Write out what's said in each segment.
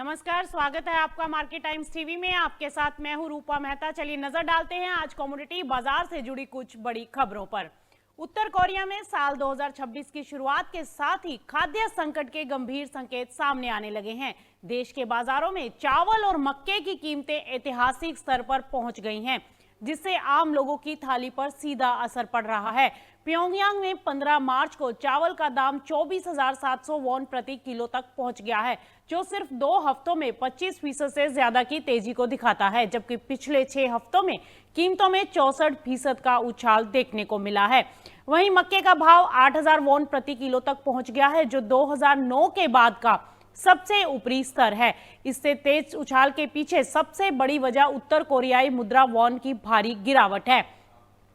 नमस्कार, स्वागत है आपका मार्केट टाइम्स टीवी में। आपके साथ मैं हूं रूपा मेहता। चलिए नजर डालते हैं आज कमोडिटी बाजार से जुड़ी कुछ बड़ी खबरों पर। उत्तर कोरिया में साल 2026 की शुरुआत के साथ ही खाद्य संकट के गंभीर संकेत सामने आने लगे हैं। देश के बाजारों में चावल और मक्के की कीमतें ऐतिहासिक स्तर पर पहुंच गई हैं, जिससे आम लोगों की थाली पर सीधा असर पड़ रहा है। प्योंगयांग में 15 मार्च को चावल का दाम 24,700 वॉन प्रति किलो तक पहुंच गया है, जो सिर्फ 2 हफ्तों में 25% से ज्यादा की तेजी को दिखाता है, जबकि पिछले 6 हफ्तों में कीमतों में 64% का उछाल देखने को मिला है। वहीं मक्के का भाव 8,000 वॉन प्रति किलो तक पहुंच गया है, जो 2009 के बाद का सबसे ऊपरी स्तर है। इससे तेज उछाल के पीछे सबसे बड़ी वजह उत्तर कोरियाई मुद्रा वॉन की भारी गिरावट है,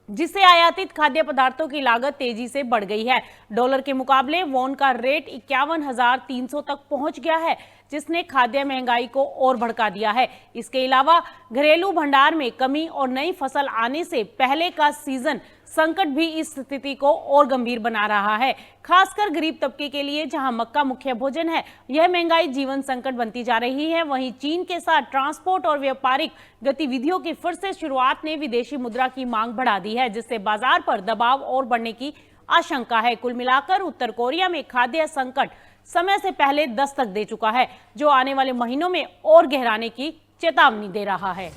जिससे आयातित खाद्य पदार्थों की लागत तेजी से बढ़ गई है। डॉलर के मुकाबले वॉन का रेट 51,300 तक पहुंच गया है, जिसने खाद्य महंगाई को और भड़का दिया है। इसके अलावा घरेलू भंडार में कमी और नई फसल आने से पहले का सीजन संकट भी इस स्थिति को और गंभीर बना रहा है। खासकर गरीब तबके के लिए, जहां मक्का मुख्य भोजन है, यह महंगाई जीवन संकट बनती जा रही है। वहीं चीन के साथ ट्रांसपोर्ट और व्यापारिक गतिविधियों की फिर से शुरुआत ने विदेशी मुद्रा की मांग बढ़ा दी है, जिससे बाजार पर दबाव और बढ़ने की आशंका है। कुल मिलाकर उत्तर कोरिया में खाद्य संकट समय से पहले दस्तक दे चुका है, जो आने वाले महीनों में और गहराने की चेतावनी दे रहा है।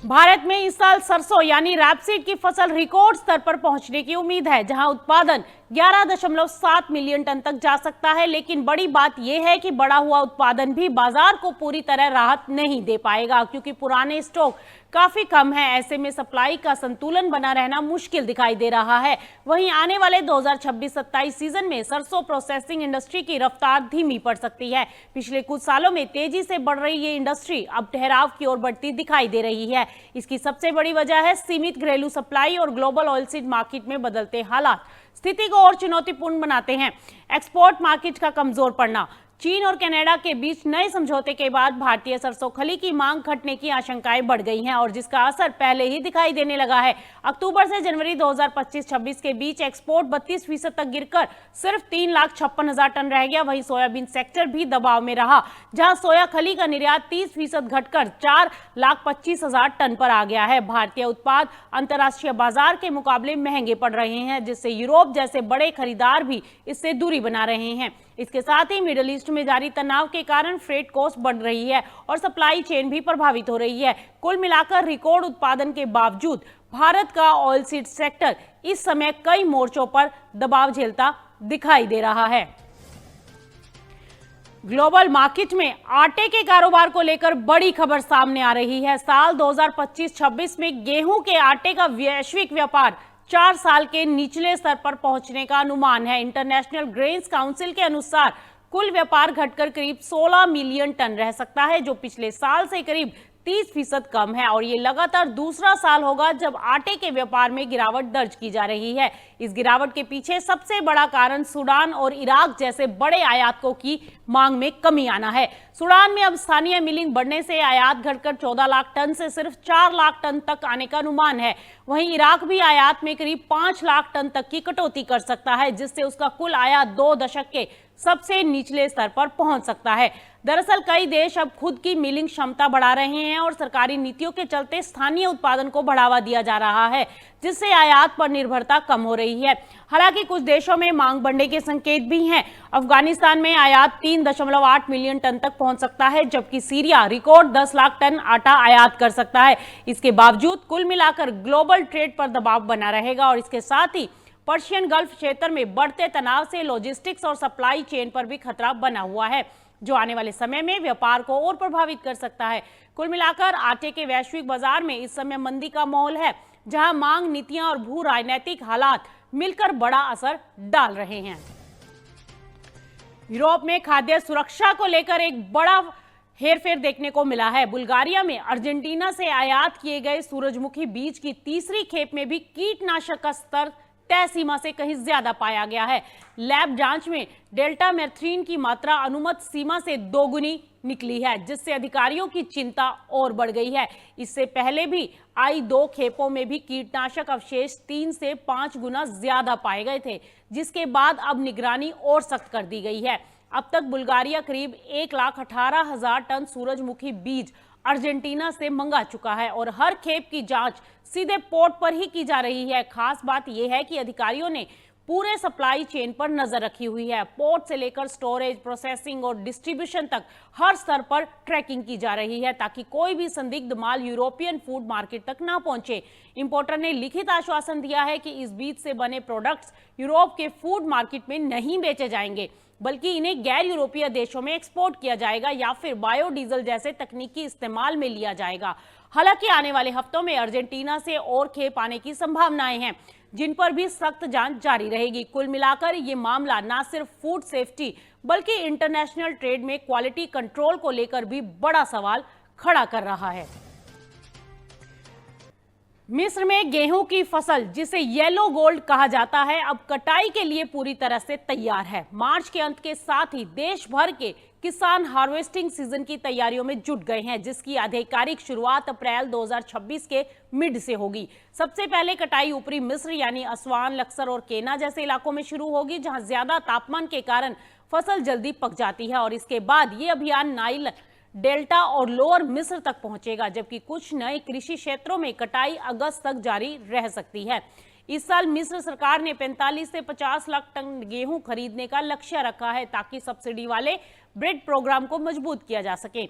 भारत में इस साल सरसों यानी रैपसीड की फसल रिकॉर्ड स्तर पर पहुंचने की उम्मीद है, जहां उत्पादन 11.7 मिलियन टन तक जा सकता है। लेकिन बड़ी बात यह है कि बढ़ा हुआ उत्पादन भी बाजार को पूरी तरह राहत नहीं दे पाएगा, क्योंकि पुराने स्टॉक काफी कम है। ऐसे में सप्लाई का संतुलन बना रहना मुश्किल दिखाई दे रहा है। वहीं आने वाले 2026-27 सीजन में सरसों प्रोसेसिंग इंडस्ट्री की रफ्तार धीमी पड़ सकती है। पिछले कुछ सालों में तेजी से बढ़ रही ये इंडस्ट्री अब ठहराव की ओर बढ़ती दिखाई दे रही है। इसकी सबसे बड़ी वजह है सीमित घरेलू सप्लाई और ग्लोबल ऑयलसीड मार्केट में बदलते हालात स्थिति को और चुनौतीपूर्ण बनाते हैं। एक्सपोर्ट मार्केट का कमजोर पड़ना, चीन और कनाडा के बीच नए समझौते के बाद भारतीय सरसों खली की मांग घटने की आशंकाएं बढ़ गई हैं, और जिसका असर पहले ही दिखाई देने लगा है। अक्टूबर से जनवरी 2025-26 के बीच एक्सपोर्ट 32% तक गिरकर सिर्फ 3,56,000 टन रह गया। वहीं सोयाबीन सेक्टर भी दबाव में रहा, जहां सोया खली का निर्यात 30% घटकर 4,25,000 टन पर आ गया है। भारतीय उत्पाद अंतर्राष्ट्रीय बाजार के मुकाबले महंगे पड़ रहे हैं, जिससे यूरोप जैसे बड़े खरीदार भी इससे दूरी बना रहे हैं। इसके साथ ही मिडिल ईस्ट में जारी तनाव के कारण फ्रेट कॉस्ट बढ़ रही है और सप्लाई चेन भी प्रभावित हो रही है। कुल मिलाकर रिकॉर्ड उत्पादन के बावजूद भारत का ऑयलसीड सेक्टर इस समय कई मोर्चों पर दबाव झेलता दिखाई दे रहा है। ग्लोबल मार्केट में आटे के कारोबार को लेकर बड़ी खबर सामने आ रही है। साल 2025-26 में गेहूं के आटे का वैश्विक व्यापार 4 साल के निचले स्तर पर पहुंचने का अनुमान है। इंटरनेशनल ग्रेन्स काउंसिल के अनुसार कुल व्यापार घटकर करीब 16 मिलियन टन रह सकता है, जो पिछले साल से करीब 30% कम है। और ये लगातार दूसरा साल होगा जब आटे के व्यापार में गिरावट दर्ज की जा रही है। इस गिरावट के पीछे सबसे बड़ा कारण सूडान और इराक जैसे बड़े आयातकों की मांग में कमी आना है। सूडान में अब स्थानीय मिलिंग बढ़ने से आयात घटकर 14 लाख टन से सिर्फ 4 लाख टन तक आने का अनुमान है। वहीं इराक भी आयात में करीब 5 लाख टन तक की कटौती कर सकता है, जिससे उसका कुल आयात 2 दशक के सबसे निचले स्तर पर पहुंच सकता है। दरअसल कई देश अब खुद की मिलिंग क्षमता बढ़ा रहे हैं और सरकारी नीतियों के चलते स्थानीय उत्पादन को बढ़ावा दिया जा रहा है, जिससे आयात पर निर्भरता कम हो रही है। हालांकि कुछ देशों में मांग बढ़ने के संकेत भी हैं। अफगानिस्तान में आयात 3.8 मिलियन टन तक पहुंच सकता है, जबकि सीरिया रिकॉर्ड 10 लाख टन आटा आयात कर सकता है। इसके बावजूद कुल मिलाकर ग्लोबल ट्रेड पर दबाव बना रहेगा, और इसके साथ ही पर्शियन गल्फ क्षेत्र में बढ़ते तनाव से लॉजिस्टिक्स और सप्लाई चेन पर भी खतरा बना हुआ है, जो आने वाले समय में व्यापार को और प्रभावित कर सकता है। कुल मिलाकर आटे के वैश्विक बाजार में इस समय मंदी का माहौल है, जहां मांग नीतियां और भू राजनीतिक हालात मिलकर बड़ा असर डाल रहे हैं। यूरोप में खाद्य सुरक्षा को लेकर एक बड़ा हेरफेर देखने को मिला है। बुल्गारिया में अर्जेंटीना से आयात किए गए सूरजमुखी बीज की तीसरी खेप में भी कीटनाशक का स्तर तय सीमा से कहीं ज्यादा पाया गया है। लैब जांच में डेल्टा मेथ्रीन की मात्रा अनुमत सीमा से 2 गुनी निकली है, जिससे अधिकारियों की चिंता और बढ़ गई है। इससे पहले भी आई 2 खेपों में भी कीटनाशक अवशेष 3 से 5 गुना ज्यादा पाए गए थे, जिसके बाद अब निगरानी और सख्त कर दी गई है। अब तक बुल्गारिया करीब 1,18,000 टन सूरजमुखी बीज अर्जेंटीना से मंगा चुका है और हर खेप की जांच सीधे पोर्ट पर ही की जा रही है। खास बात यह है कि अधिकारियों ने पूरे सप्लाई चेन पर नजर रखी हुई है। पोर्ट से लेकर स्टोरेज, प्रोसेसिंग और डिस्ट्रीब्यूशन तक हर स्तर पर ट्रैकिंग की जा रही है ताकि कोई भी संदिग्ध माल यूरोपियन फूड मार्केट तक ना पहुंचे। इंपोर्टर ने लिखित आश्वासन दिया है कि इस बीज से बने प्रोडक्ट्स यूरोप के फूड मार्केट में नहीं बेचे जाएंगे, बल्कि इन्हें गैर यूरोपीय देशों में एक्सपोर्ट किया जाएगा या फिर बायोडीजल जैसे तकनीकी इस्तेमाल में लिया जाएगा। हालांकि आने वाले हफ्तों में अर्जेंटीना से और खेप आने की संभावनाएं हैं, जिन पर भी सख्त जांच जारी रहेगी। कुल मिलाकर ये मामला न सिर्फ फूड सेफ्टी बल्कि इंटरनेशनल ट्रेड में क्वालिटी कंट्रोल को लेकर भी बड़ा सवाल खड़ा कर रहा है। मिस्र में गेहूं की फसल, जिसे येलो गोल्ड कहा जाता है, अब कटाई के लिए पूरी तरह से तैयार है। मार्च के अंत के साथ ही देश भर के किसान हार्वेस्टिंग सीजन की तैयारियों में जुट गए हैं, जिसकी आधिकारिक शुरुआत अप्रैल 2026 के मिड से होगी। सबसे पहले कटाई ऊपरी मिस्र यानी असवान, लक्सर और केना जैसे इलाकों में शुरू होगी, जहां ज्यादा तापमान के कारण फसल जल्दी पक जाती है, और इसके बाद ये अभियान नाइल डेल्टा और लोअर मिस्र तक पहुंचेगा, जबकि कुछ नए कृषि क्षेत्रों में कटाई अगस्त तक जारी रह सकती है। इस साल मिस्र सरकार ने 45 से 50 लाख टन गेहूं खरीदने का लक्ष्य रखा है ताकि सब्सिडी वाले ब्रेड प्रोग्राम को मजबूत किया जा सके।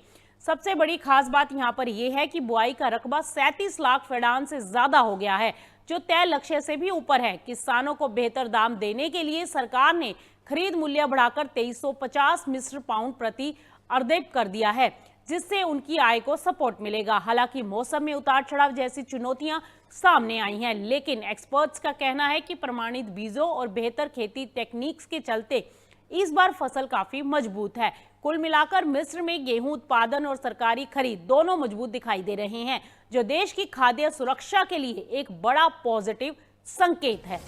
सबसे बड़ी खास बात यहां पर यह है कि बुआई का रकबा 37 लाख फेडान से ज्यादा हो गया है, जो तय लक्ष्य से भी ऊपर है। किसानों को बेहतर दाम देने के लिए सरकार ने खरीद मूल्य बढ़ाकर 2350 मिस्र पाउंड प्रति अर्देब कर दिया है, जिससे उनकी आय को सपोर्ट मिलेगा। हालांकि मौसम में उतार चढ़ाव जैसी चुनौतियां सामने आई हैं, लेकिन एक्सपर्ट्स का कहना है कि प्रमाणित बीजों और बेहतर खेती टेक्निक्स के चलते इस बार फसल काफी मजबूत है। कुल मिलाकर मिस्र में गेहूं उत्पादन और सरकारी खरीद दोनों मजबूत दिखाई दे रहे हैं, जो देश की खाद्य सुरक्षा के लिए एक बड़ा पॉजिटिव संकेत है।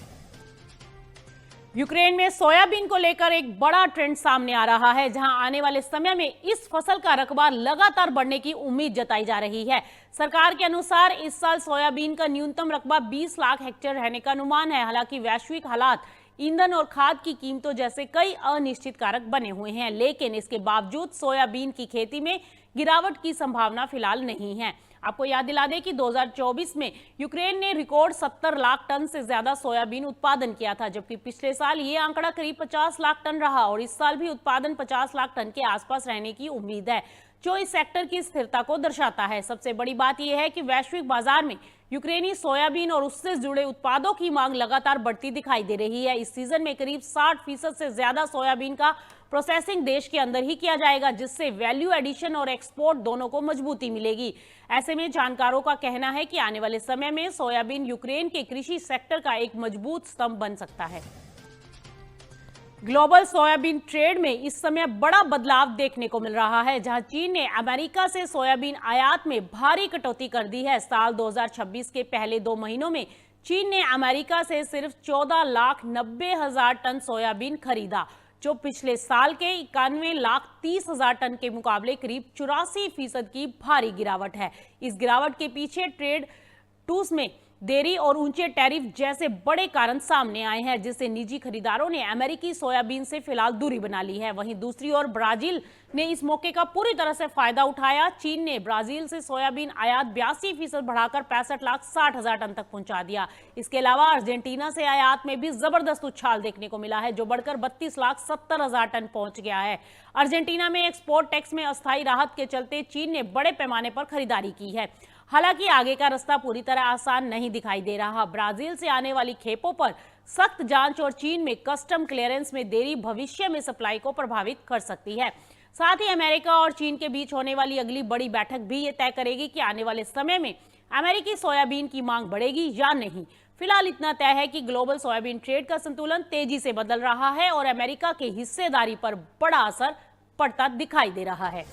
यूक्रेन में सोयाबीन को लेकर एक बड़ा ट्रेंड सामने आ रहा है, जहां आने वाले समय में इस फसल का रकबा लगातार बढ़ने की उम्मीद जताई जा रही है। सरकार के अनुसार इस साल सोयाबीन का न्यूनतम रकबा 20 लाख हेक्टेयर रहने का अनुमान है। हालांकि वैश्विक हालात, ईंधन और खाद की कीमतों जैसे कई अनिश्चित कारक बने हुए हैं, लेकिन इसके बावजूद सोयाबीन की खेती में गिरावट की संभावना फिलहाल नहीं है। आपको याद दिला दें कि 2024 में यूक्रेन ने रिकॉर्ड 70 लाख टन से ज्यादा सोयाबीन उत्पादन किया था, जबकि पिछले साल ये आंकड़ा करीब 50 लाख टन रहा और इस साल भी उत्पादन 50 लाख टन के आसपास रहने की उम्मीद है, जो इस सेक्टर की स्थिरता को दर्शाता है। सबसे बड़ी बात यह है कि वैश्विक बाजार में यूक्रेनी सोयाबीन और उससे जुड़े उत्पादों की मांग लगातार बढ़ती दिखाई दे रही है। इस सीजन में करीब 60% से ज्यादा सोयाबीन का प्रोसेसिंग देश के अंदर ही किया जाएगा, जिससे वैल्यू एडिशन और एक्सपोर्ट दोनों को मजबूती मिलेगी। ऐसे में जानकारों का कहना है कि आने वाले समय में सोयाबीन यूक्रेन के कृषि सेक्टर का एक मजबूत स्तंभ बन सकता है। ग्लोबल सोयाबीन ट्रेड में इस समय बड़ा बदलाव देखने को मिल रहा है, जहां चीन ने अमेरिका से सोयाबीन आयात में भारी कटौती कर दी है। साल 2026 के पहले 2 महीनों में चीन ने अमेरिका से सिर्फ 14,90,000 टन सोयाबीन खरीदा, जो पिछले साल के 91,30,000 टन के मुकाबले करीब 84% की भारी गिरावट है। इस गिरावट के पीछे ट्रेड टूल्स में देरी और ऊंचे टैरिफ जैसे बड़े कारण सामने आए हैं, जिससे निजी खरीदारों ने अमेरिकी सोयाबीन से फिलहाल दूरी बना ली है। वहीं दूसरी ओर ब्राजील ने इस मौके का पूरी तरह से फायदा उठाया। चीन ने ब्राजील से सोयाबीन आयात 82% बढ़ाकर 65,60,000 टन तक पहुंचा दिया। इसके अलावा अर्जेंटीना से आयात में भी जबरदस्त उछाल देखने को मिला है, जो बढ़कर 32,70,000 टन पहुंच गया है। अर्जेंटीना में एक्सपोर्ट टैक्स में अस्थायी राहत के चलते चीन ने बड़े पैमाने पर खरीदारी की है। हालांकि आगे का रास्ता पूरी तरह आसान नहीं दिखाई दे रहा। ब्राजील से आने वाली खेपों पर सख्त जांच और चीन में कस्टम क्लियरेंस में देरी भविष्य में सप्लाई को प्रभावित कर सकती है। साथ ही अमेरिका और चीन के बीच होने वाली अगली बड़ी बैठक भी ये तय करेगी कि आने वाले समय में अमेरिकी सोयाबीन की मांग बढ़ेगी या नहीं। फिलहाल इतना तय है कि ग्लोबल सोयाबीन ट्रेड का संतुलन तेजी से बदल रहा है और अमेरिका की हिस्सेदारी पर बड़ा असर पड़ता दिखाई दे रहा है।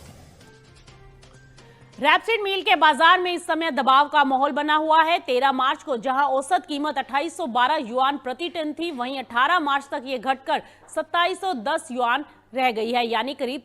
रैपसीड मील के बाजार में इस समय दबाव का माहौल बना हुआ है। 13 मार्च को जहां औसत कीमत 2812 युआन प्रति टन थी, वहीं 18 मार्च तक ये घटकर 2710 युआन रह गई है, यानी करीब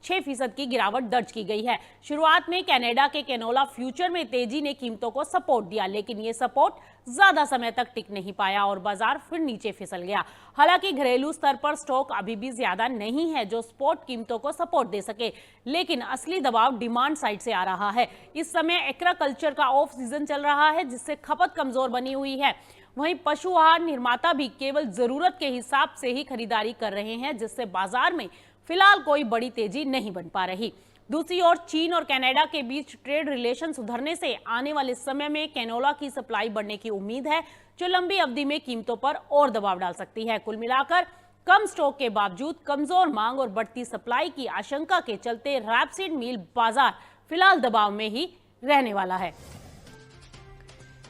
6% की गिरावट दर्ज की गई है। शुरुआत में कनाडा के कैनोला फ्यूचर में तेजी ने कीमतों को सपोर्ट दिया, लेकिन ये सपोर्ट ज्यादा समय तक टिक नहीं पाया और बाजार फिर नीचे फिसल गया। हालांकि घरेलू स्तर पर स्टॉक अभी भी ज्यादा नहीं है जो स्पॉट कीमतों को सपोर्ट दे सके, लेकिन असली दबाव डिमांड साइड से आ रहा है। इस समय एक्वाकल्चर का ऑफ सीजन चल रहा है, जिससे खपत कमजोर बनी हुई है। वहीं पशु आहार निर्माता भी केवल जरूरत के हिसाब से ही खरीदारी कर रहे हैं, जिससे बाजार में फिलहाल कोई बड़ी तेजी नहीं बन पा रही। दूसरी ओर चीन और कनाडा के बीच ट्रेड रिलेशन सुधरने से आने वाले समय में कैनोला की सप्लाई बढ़ने की उम्मीद है, जो लंबी अवधि में कीमतों पर और दबाव डाल सकती है। कुल मिलाकर कम स्टॉक के बावजूद कमजोर मांग और बढ़ती सप्लाई की आशंका के चलते रैपसीड मील बाजार फिलहाल दबाव में ही रहने वाला है।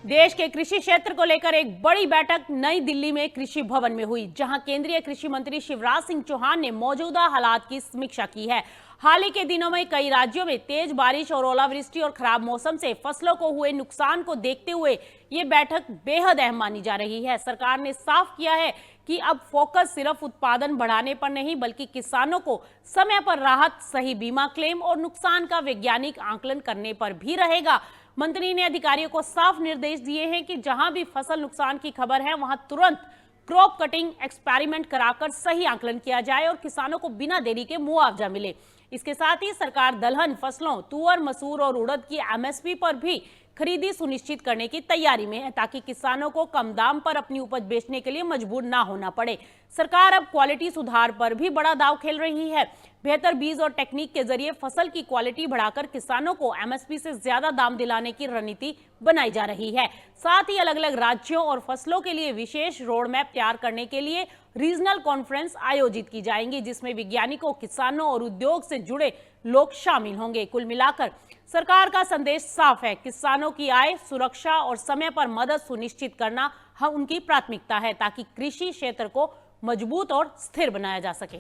देश के कृषि क्षेत्र को लेकर एक बड़ी बैठक नई दिल्ली में कृषि भवन में हुई, जहां केंद्रीय कृषि मंत्री शिवराज सिंह चौहान ने मौजूदा हालात की समीक्षा की है। हाल ही के दिनों में कई राज्यों में तेज बारिश और ओलावृष्टि और खराब मौसम से फसलों को हुए नुकसान को देखते हुए ये बैठक बेहद अहम मानी जा रही है। सरकार ने साफ किया है कि अब फोकस सिर्फ उत्पादन बढ़ाने पर नहीं, बल्कि किसानों को समय पर राहत, सही बीमा क्लेम और नुकसान का वैज्ञानिक आकलन करने पर भी रहेगा। मंत्री ने अधिकारियों को साफ निर्देश दिए हैं कि जहां भी फसल नुकसान की खबर है, वहां तुरंत क्रॉप कटिंग एक्सपेरिमेंट कराकर सही आकलन किया जाए और किसानों को बिना देरी के मुआवजा मिले। इसके साथ ही सरकार दलहन फसलों तुअर, मसूर और उड़द की एमएसपी पर भी खरीदी सुनिश्चित करने की तैयारी में है, ताकि किसानों को कम दाम पर अपनी उपज बेचने के लिए मजबूर ना होना पड़े। सरकार अब क्वालिटी सुधार पर भी बड़ा दांव खेल रही है। बेहतर बीज और टेक्निक के जरिए फसल की क्वालिटी बढ़ाकर किसानों को एमएसपी से ज्यादा दाम दिलाने की रणनीति बनाई जा रही है। साथ ही अलग अलग राज्यों और फसलों के लिए विशेष रोड मैप तैयार करने के लिए रीजनल कॉन्फ्रेंस आयोजित की जाएंगी, जिसमें वैज्ञानिकों, किसानों और उद्योग से जुड़े लोग शामिल होंगे। कुल मिलाकर सरकार का संदेश साफ है, किसानों की आय, सुरक्षा और समय पर मदद सुनिश्चित करना उनकी प्राथमिकता है, ताकि कृषि क्षेत्र को मजबूत और स्थिर बनाया जा सके।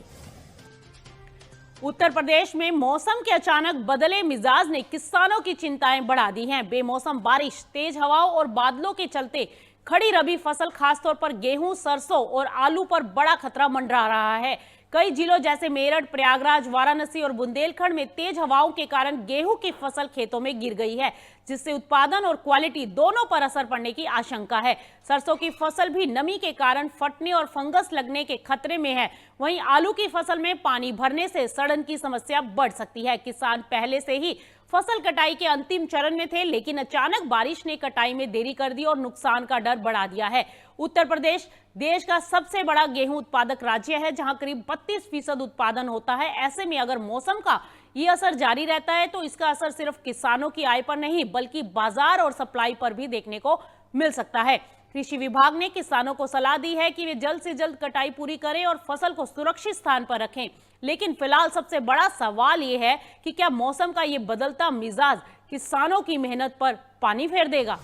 उत्तर प्रदेश में मौसम के अचानक बदले मिजाज ने किसानों की चिंताएं बढ़ा दी हैं। बेमौसम बारिश, तेज हवाओं और बादलों के चलते खड़ी रबी फसल, खासतौर पर गेहूं, सरसों और आलू पर बड़ा खतरा मंडरा रहा है। कई जिलों जैसे मेरठ, प्रयागराज, वाराणसी और बुंदेलखंड में तेज हवाओं के कारण गेहूं की फसल खेतों में गिर गई है, जिससे उत्पादन और क्वालिटी दोनों पर असर पड़ने की आशंका है। सरसों की फसल भी नमी के कारण फटने और फंगस लगने के खतरे में है। वहीं आलू की फसल में पानी भरने से सड़न की समस्या बढ़ सकती है। किसान पहले से ही फसल कटाई के अंतिम चरण में थे, लेकिन अचानक बारिश ने कटाई में देरी कर दी और नुकसान का डर बढ़ा दिया है। उत्तर प्रदेश देश का सबसे बड़ा गेहूं उत्पादक राज्य है, जहां करीब 32% उत्पादन होता है। ऐसे में अगर मौसम का ये असर जारी रहता है तो इसका असर सिर्फ किसानों की आय पर नहीं, बल्कि बाजार और सप्लाई पर भी देखने को मिल सकता है। कृषि विभाग ने किसानों को सलाह दी है कि वे जल्द से जल्द कटाई पूरी करें और फसल को सुरक्षित स्थान पर रखें। लेकिन फिलहाल सबसे बड़ा सवाल ये है कि क्या मौसम का ये बदलता मिजाज किसानों की मेहनत पर पानी फेर देगा?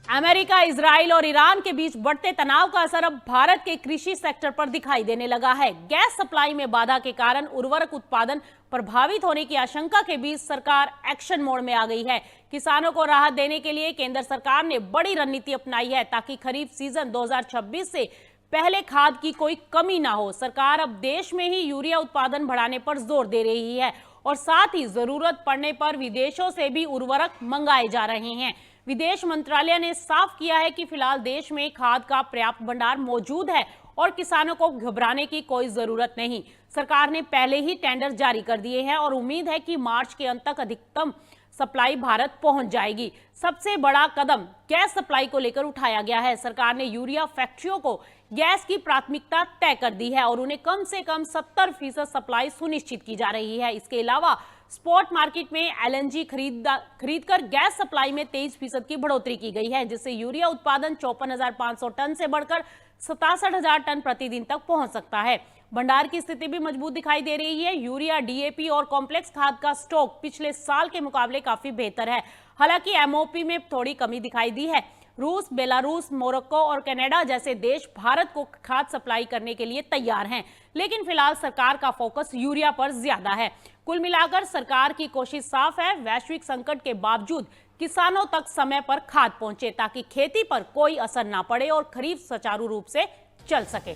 अमेरिका, इजराइल और ईरान के बीच बढ़ते तनाव का असर अब भारत के कृषि सेक्टर पर दिखाई देने लगा है। गैस सप्लाई में बाधा के कारण उर्वरक उत्पादन प्रभावित होने की आशंका के बीच सरकार एक्शन मोड में आ गई है। किसानों को राहत देने के लिए केंद्र सरकार ने बड़ी रणनीति अपनाई है, ताकि खरीफ सीजन 2026 से पहले खाद की कोई कमी ना हो। सरकार अब देश में ही यूरिया उत्पादन बढ़ाने पर जोर दे रही है और साथ ही जरूरत पड़ने पर विदेशों से भी उर्वरक मंगाए जा रहे हैं। विदेश मंत्रालय ने साफ किया है कि फिलहाल देश में खाद का पर्याप्त भंडार मौजूद है और किसानों को घबराने की कोई जरूरत नहीं। सरकार ने पहले ही टेंडर जारी कर दिए हैं और उम्मीद है कि मार्च के अंत तक अधिकतम सप्लाई भारत पहुंच जाएगी। सबसे बड़ा कदम गैस सप्लाई को लेकर उठाया गया है। सरकार ने यूरिया फैक्ट्रियों को गैस की प्राथमिकता तय कर दी है और उन्हें कम से कम 70% सप्लाई सुनिश्चित की जा रही है। इसके अलावा स्पॉट मार्केट में एलएनजी खरीदकर गैस सप्लाई में 23% की बढ़ोतरी की गई है, जिससे यूरिया उत्पादन 54,500 टन से बढ़कर 67,000 टन प्रतिदिन तक पहुंच सकता है। भंडार की स्थिति भी मजबूत दिखाई दे रही है। यूरिया, डीएपी और कॉम्प्लेक्स खाद का स्टॉक पिछले साल के मुकाबले काफी बेहतर है। हालांकि एमओपी में थोड़ी कमी दिखाई दी है। रूस, बेलारूस, मोरक्को और कनाडा जैसे देश भारत को खाद सप्लाई करने के लिए तैयार हैं, लेकिन फिलहाल सरकार का फोकस यूरिया पर ज्यादा है। कुल मिलाकर सरकार की कोशिश साफ है, वैश्विक संकट के बावजूद किसानों तक समय पर खाद पहुंचे, ताकि खेती पर कोई असर ना पड़े और खरीफ सुचारू रूप से चल सके।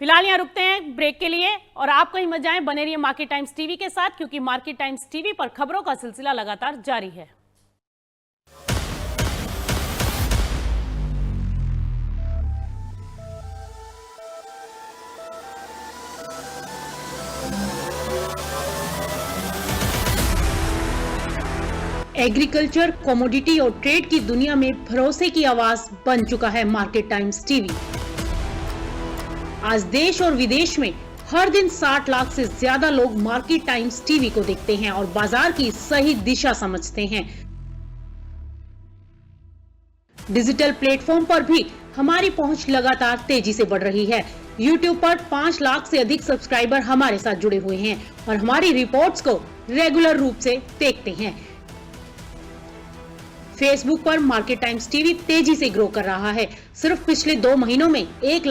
फिलहाल यहाँ रुकते हैं ब्रेक के लिए और आप कहीं मत जाएं, बने रहिए मार्केट टाइम्स टीवी के साथ, क्योंकि मार्केट टाइम्स टीवी पर खबरों का सिलसिला लगातार जारी है। एग्रीकल्चर, कमोडिटी और ट्रेड की दुनिया में भरोसे की आवाज बन चुका है मार्केट टाइम्स टीवी। आज देश और विदेश में हर दिन 60 लाख से ज्यादा लोग मार्केट टाइम्स टीवी को देखते हैं और बाजार की सही दिशा समझते हैं। डिजिटल प्लेटफॉर्म पर भी हमारी पहुंच लगातार तेजी से बढ़ रही है। YouTube पर 5 लाख से अधिक सब्सक्राइबर हमारे साथ जुड़े हुए हैं और हमारी रिपोर्ट्स को रेगुलर रूप से देखते हैं। फेसबुक पर मार्केट टाइम्स टीवी तेजी से ग्रो कर रहा है। सिर्फ पिछले 2 महीनों में 1 लाख